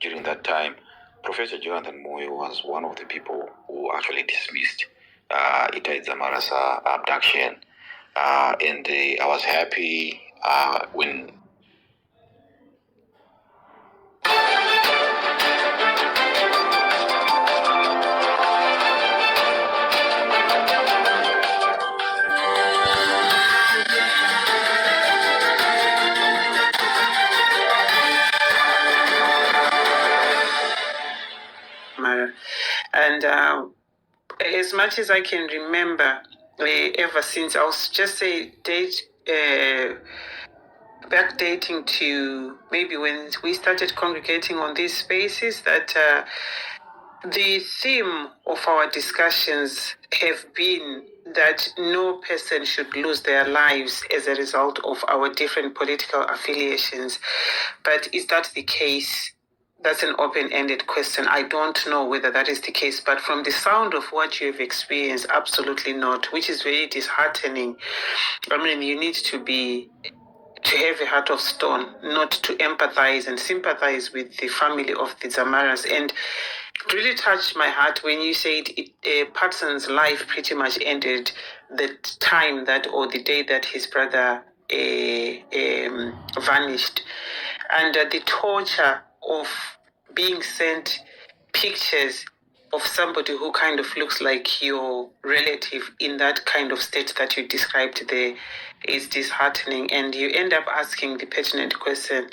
during that time, Professor Jonathan Moyo was one of the people who actually dismissed Itai Dzamara's abduction. And I was happy when and as much as I can remember, ever since, I'll just say backdating to maybe when we started congregating on these spaces, that the theme of our discussions have been that no person should lose their lives as a result of our different political affiliations. But is that the case? That's an open-ended question. I don't know whether that is the case, but from the sound of what you have experienced, absolutely not, which is very disheartening. I mean, you need to have a heart of stone, not to empathize and sympathize with the family of the Dzamaras. And it really touched my heart when you said Patson's life pretty much ended the time that, or the day that his brother vanished. And the torture of being sent pictures of somebody who kind of looks like your relative in that kind of state that you described there is disheartening. And you end up asking the pertinent question,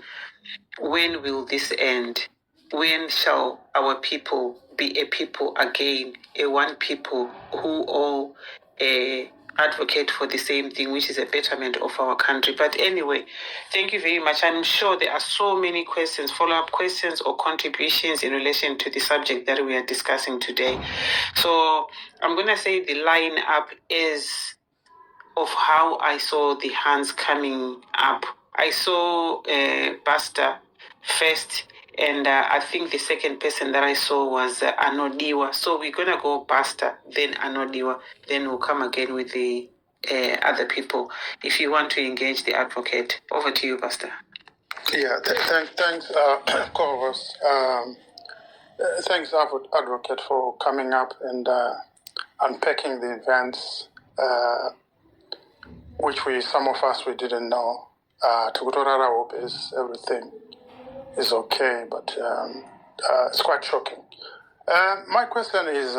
when will this end? When shall our people be a people again, a one people who all advocate for the same thing, which is a betterment of our country? But anyway, thank you very much. I'm sure there are so many questions, follow-up questions or contributions in relation to the subject that we are discussing today. So I'm going to say the line up is of how I saw the hands coming up. I saw Buster first, and I think the second person that I saw was Anodiwa. So we're going to go Buster, then Anodiwa, then we'll come again with the other people. If you want to engage the advocate, over to you, Buster. Yeah, thanks, co-host. Thanks, advocate, for coming up and unpacking the events, which some of us, we didn't know. Tukutorara hope is everything is okay, but it's quite shocking. My question is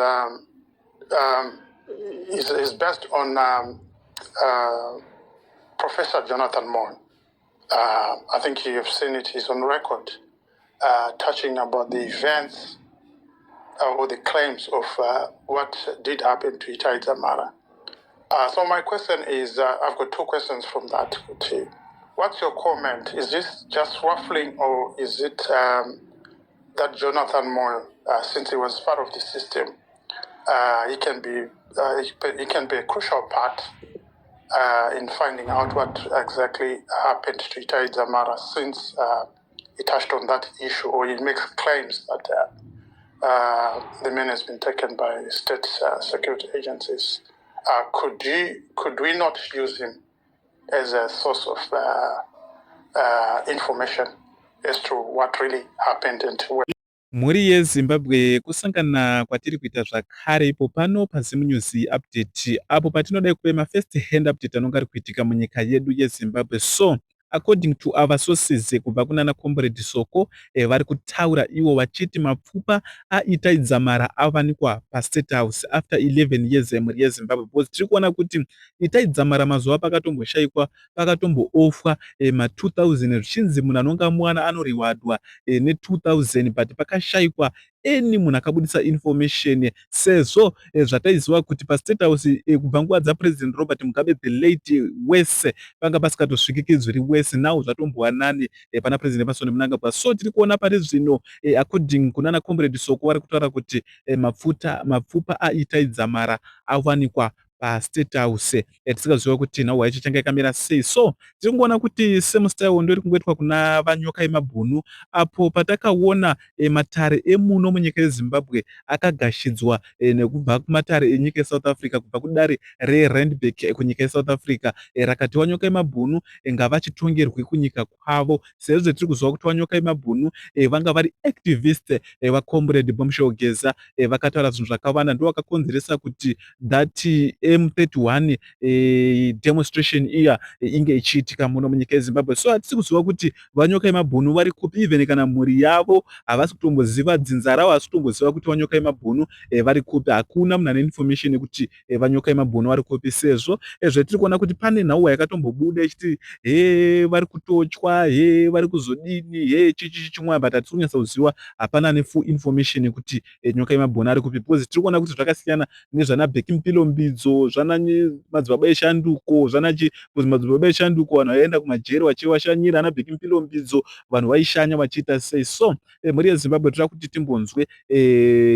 based on Professor Jonathan Moore. I think you have seen it. He's on record touching about the events or the claims of what did happen to Itai Dzamara. So my question is, I've got two questions from that to you. What's your comment? Is this just waffling, or is it that Jonathan Moore, since he was part of the system, he can be a crucial part in finding out what exactly happened to Itai Dzamara, since he touched on that issue, or he makes claims that the man has been taken by state security agencies. Could we not use him as a source of information as to what really happened and where? Mhuri yeZimbabwe kusangana kwatiri kuita zvakare ipo pano paZimu update apo patinodai kupe ma-first hand update anonga ari kuitika munyika yedu yeZimbabwe. So according to our sources kubva kunana Comrade Soko vari kutaura ivo vachiti mapfupa aItai Dzamara avanikwa paState House after 11 years mhuri yeZimbabwe, because tiri kuona kuti Itai Dzamara mazuva pakatomboshayikwa, pakatomboofwa ma2000 zvichinzi munhu anonga muwana anoriwadwa ne2000 but pakashayikwa eni munhu akabudisa information, sezvo zvataiziva kuti paState House kubva nguva dzaPresident Robert Mugabe the late wese panga pasikatosvikiki zviri wese, nawo zvatombowanani pana President Emmerson Mnangagwa. So tiri kuona pari zvino according kunana Comrade Soko vari kutaura kuti mapfupa aItai Dzamara awanikwa pastate house tikaziva kuti nhauhwa yacho changa yakamira sei. So tiri kungoona kuti same style ndo iri kungoitwa kuna vanyoka emabhunu, apo patakaona matare emuno munyika yeZimbabwe akagashidzwa nekubva kumatare enyika yeSouth Africa, kubva kudare reRandburg kunyika yeSouth Africa, rakati wanyoka emabhunu ngavachitongerwe kunyika kwavo, sezvo tiri kuziva kuti wanyoka emabhunu vanga vari activist vaComrade Bomshogeza vakataura zvinhu zvakawanda, ndo vakakonzeresa kuti that M31 demonstration iya inge ichiitika muno munyika yeZimbabwe. So hatisi kuziva kuti vanyoka emabhunu vari kupi, even kana mhuri yavo havasi kutomboziva, dzinza ravo havasi kutomboziva kuti vanyoka emabhunu vari kupi. Hakuna munhu ane information yekuti vanyoka emabhunu vari kupi, sezvo zvetiri kuona kuti pane nhauhwa yakatombobuda ichiti vari kutotywa, vari kuzodini, chichi chimwe, but hatisi kunyatsa kuziva, hapana ane full information yekuti nyoka emabhunu ari kupi, because tiri kuona kuti zvakasiyana nezvana Bheki Mupilombidzo, zvana madzibaba eshanduko, zvanachi, kuti madzibaba eshanduko vanhu vaienda kumajeri vachivashanyira, ana Bheki Mupilombidzo vanhu vaishanya vachiita sei. So mhuri yeZimbabwe toda kuti timbonzwe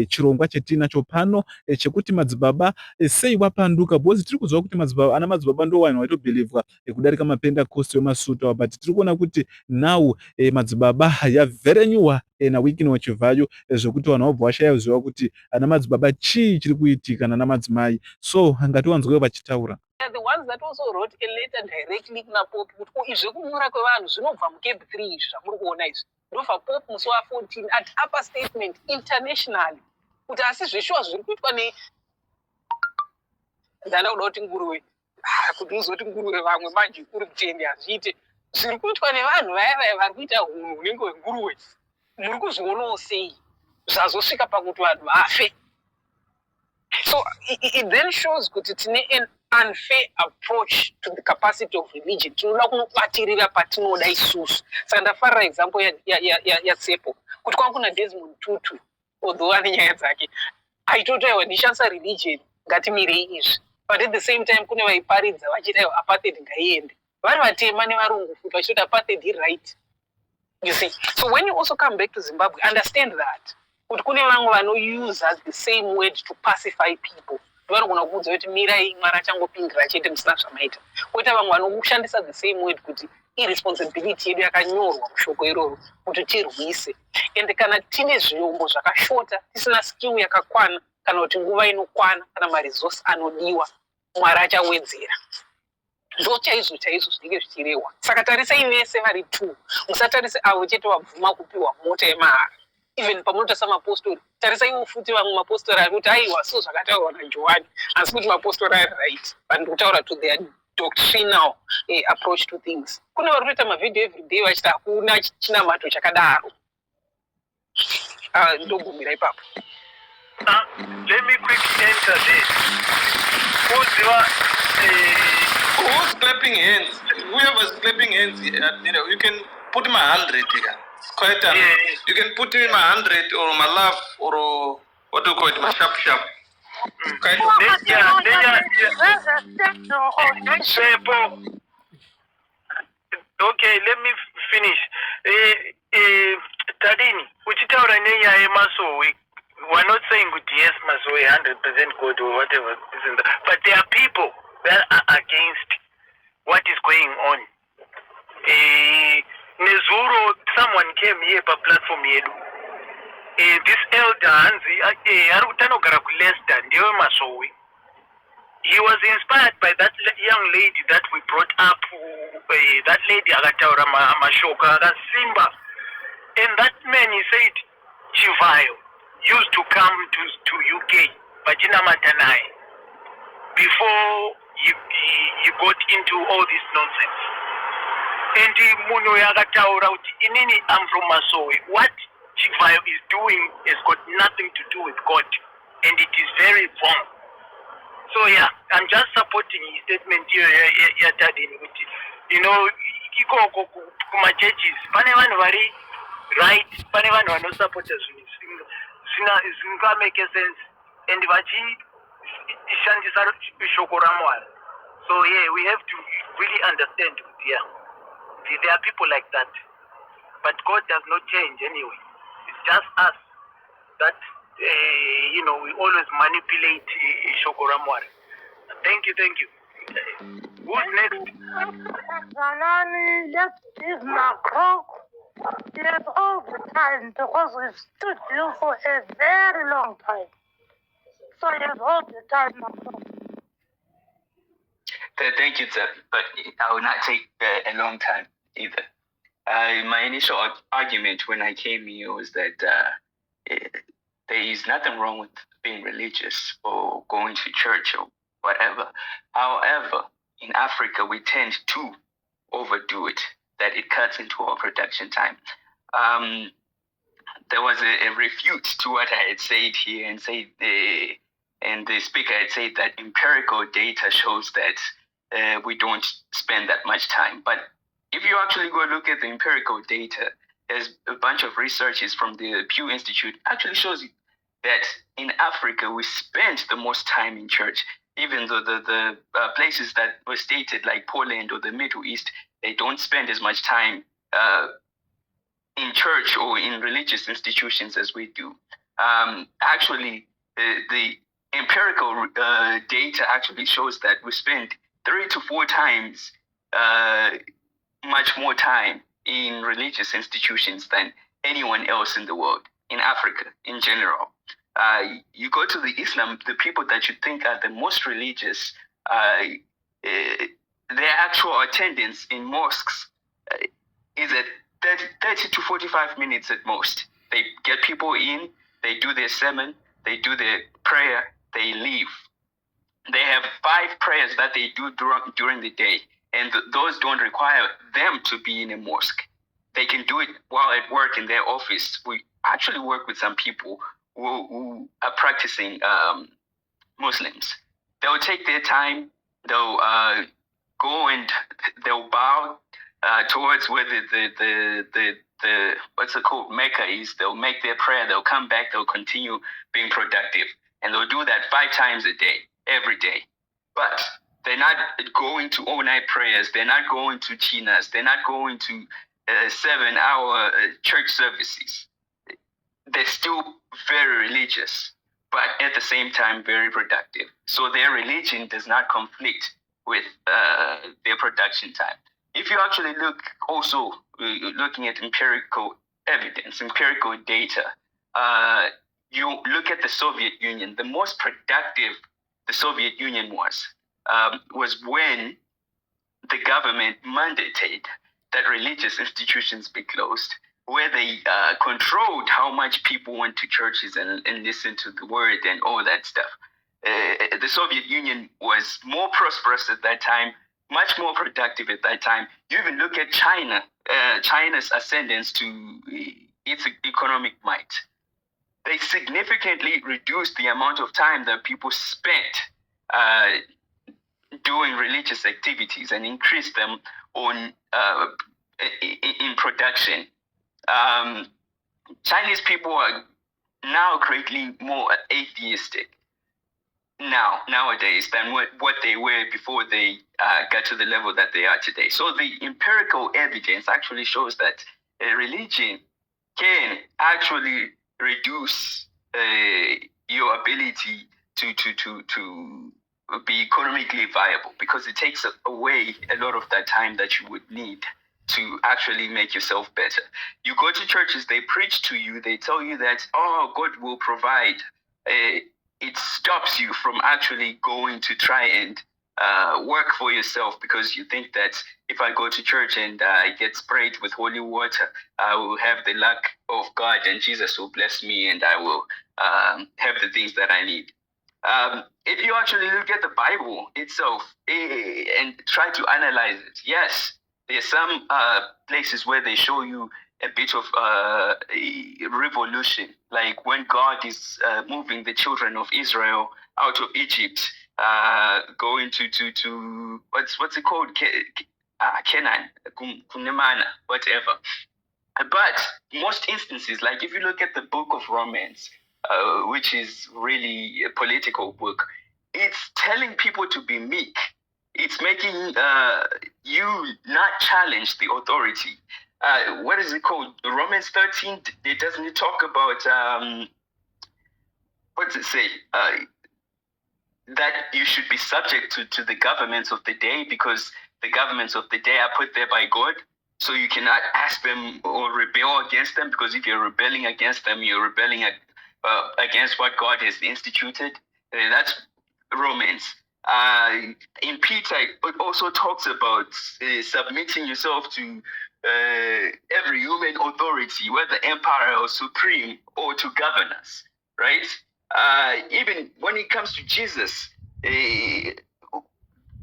chirongwa chetinacho pano chekuti madzibaba sei vapanduka, because tiri kuziva kuti ana madzibaba ndo vanhu vaitobhilivhwa kudarika mapendakosti emasuta, but tiri kuona kuti now madzibaba yavherenyuwa nawiki chivhayo zvokuti vanhu vabva vashayaziva kuti ana madzibaba chii chiri kuitika nana madzimai. So ngatiwanzwewo vachitaura. The ones that also wrote a letter directly kuna Pope kuti izvi kunyora kwevanhu zvinobva muCamp 3 izvi zvamuri kuona izvi ndobva Pope musi wa14 at upper statement internationally kuti asi zveshuwa zviri kuitwa ndanda kuda kuti nguruwe kuti uzoti nguruwe vamwe manje kuri kutende hazviite zviri kuitwa nevanhu vaya vari kuita hunhu hunenge hwenguruwe muri kuzvionawo sei zvazosvika pakuti vanhu vafe. So it then shows kuti tine an unfair approach to the capacity of religion. Tinoda kunobatirira patinoda isusu. Saka ndafarira example yaTsepo kuti kwanga kuna Desmond Tutu, although ane nyaya dzake, aitoti aiwa ndishandisa religion ngatimirei izvi, but at the same time kune vaiparidza vachiti aiwa apartheid ngaiende, vari vatema nevarungu futi vachitoti apartheid right. You see, so when you also come back to Zimbabwe, understand that kuti kune vamwe vanouse the same word to pacify people. Vanogona kuudza kuti mirai Mwari changopindira chete musina zvamaita. Koita vamwe vanoshandisa the same word kuti irresponsibility yedu yakanyorwa mushoko iroro kuti tirwise. Ende kana tine zviyombo zvakashota, tisina skill yakakwana, kana kuti nguva inokwana, kana maresource anodiwa, Mwari achawedzera. Ndo chaizvo zvinenge zvichirehwa. Saka tarisai vese vari 2. Musatarise avo chete vabvuma kupiwa mota yemahara. Even pamunota samapostori, tarisai futi vamwe mapostori ari kuti aiwa so zvakataurwa naJohani, asi kuti mapostori ari right, vanhu kutaura to their doctrinal approach to things. Kune vari kuita mavidhio everyday vachiti hakuna chinamato chakadaro. Ndogumira ipapo. Let me quickly enter this. Who's clapping hands? Whoever's clapping hands, you can put him 100 here. It's quite you can put him 100 or my love or what do you call it, my sharp. Kind of. Okay, let me finish. Tadini, uchitaura neya emasowe. We're not saying good yes, Masowe 100% good or whatever, but there are people that are against what is going on. Nezuro, someone came here per platform yedu. This elder Hanzi, Arutanogara Leicester, Ndewe Masowe. He was inspired by that young lady that we brought up, that lady Agataura Mashoka, Simba. And that man, he said, Chivayo used to come to UK, Bajina Matanai, before he got into all this nonsense. And Muno Yagataura, Inini, I'm from Masowe. What Chivayo is doing has got nothing to do with God, and it is very wrong. So yeah, I'm just supporting his statement here, you know, Kiko Kuma churches, Panevan very right, Panevan no supporters, Zinga make sense, and Vachi Shandisa Shokoramwal. So yeah, we have to really understand, yeah, there are people like that, but God does not change anyway. It's just us that, you know, we always manipulate Shokoramwal. Thank you. Who's next? Zalani, let's give my coke. Yes, all the time because we've stood you for a very long time. So yes, all the time, my coke. Thank you, sir. But I will not take a long time either. My initial argument when I came here was that there is nothing wrong with being religious or going to church or whatever. However, in Africa, we tend to overdo it, that it cuts into our production time. There was a refute to what I had said here and the speaker had said that empirical data shows that we don't spend that much time. But if you actually go look at the empirical data, there's a bunch of researches from the Pew Institute actually shows that in Africa, we spend the most time in church, even though the places that were stated like Poland or the Middle East, they don't spend as much time in church or in religious institutions as we do. Actually, the empirical data actually shows that we spend 3 to 4 times much more time in religious institutions than anyone else in the world, in Africa in general. You go to the Islam, the people that you think are the most religious, their actual attendance in mosques is at 30 to 45 minutes at most. They get people in, they do their sermon, they do their prayer, they leave. They have 5 prayers that they do during the day, and those don't require them to be in a mosque. They can do it while at work in their office. We actually work with some people who are practicing Muslims. They'll take their time, they'll go and they'll bow towards where the what's it called, Mecca is. They'll make their prayer, they'll come back, they'll continue being productive. And they'll do that 5 times a day, every day. But they're not going to all-night prayers, they're not going to chinas, they're not going to 7-hour church services. They're still very religious, but at the same time very productive. So their religion does not conflict with their production time. If you actually look also looking at empirical evidence, empirical data, you look at the Soviet Union. The most productive the Soviet Union was when the government mandated that religious institutions be closed, where they controlled how much people went to churches and listened to the word and all that stuff. The Soviet Union was more prosperous at that time, much more productive at that time. You even look at China, China's ascendance to its economic might. They significantly reduced the amount of time that people spent doing religious activities and increased them on in production. Chinese people are now greatly more atheistic nowadays than what they were before they got to the level that they are today. So the empirical evidence actually shows that religion can actually reduce your ability to be economically viable, because it takes away a lot of that time that you would need to actually make yourself better. You go to churches, they preach to you, they tell you that, oh, God will provide. It stops you from actually going to try and work for yourself, because you think that if I go to church and I get sprayed with holy water, I will have the luck of God and Jesus will bless me and I will have the things that I need. If you actually look at the Bible itself and try to analyze it, yes, there's some places where they show you a bit of a revolution, like when God is moving the children of Israel out of Egypt, going to what's it called, Canaan, Kunemana, whatever. But most instances, like if you look at the book of Romans, which is really a political book, it's telling people to be meek. It's making you not challenge the authority. What is it called? Romans 13, it doesn't talk about, what does it say? that you should be subject to the governments of the day, because the governments of the day are put there by God. So you cannot ask them or rebel against them, because if you're rebelling against them, you're rebelling against what God has instituted. That's Romans. In Peter, it also talks about submitting yourself to every human authority, whether empire or supreme or to governors, right? Even when it comes to Jesus,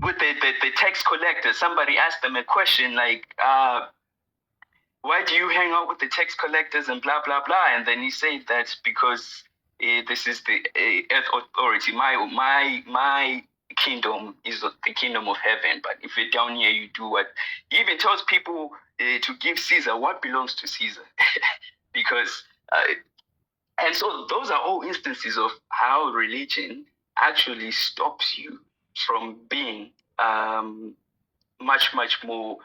with the tax collector, somebody asked them a question like, why do you hang out with the tax collectors and blah, blah, blah? And then he said that's because this is the earth authority. My kingdom is the kingdom of heaven. But if you're down here, you do what? He even tells people to give Caesar what belongs to Caesar. Because, and so those are all instances of how religion actually stops you from being much more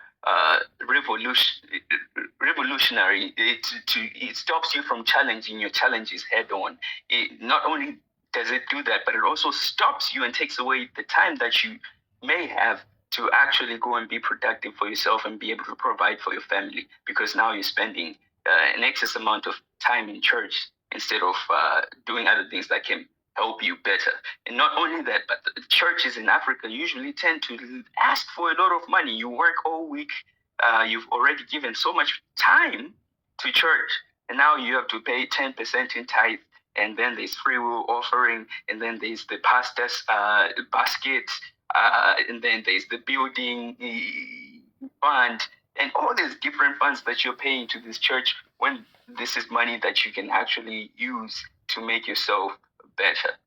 revolutionary. It stops you from challenging your challenges head on. Not only does it do that, but it also stops you and takes away the time that you may have to actually go and be productive for yourself and be able to provide for your family, because now you're spending an excess amount of time in church instead of doing other things that can help you better. And not only that, but the churches in Africa usually tend to ask for a lot of money. You work all week, you've already given so much time to church, and now you have to pay 10% in tithe, and then there's free will offering, and then there's the pastor's basket, and then there's the building fund, and all these different funds that you're paying to this church, when this is money that you can actually use to make yourself better.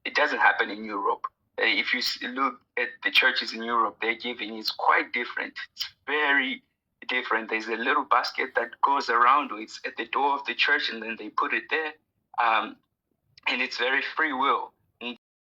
It doesn't happen in Europe. If you look at the churches in Europe, their giving is quite different. It's very different. There's a little basket that goes around, it's at the door of the church, and then they put it there. And it's very free will.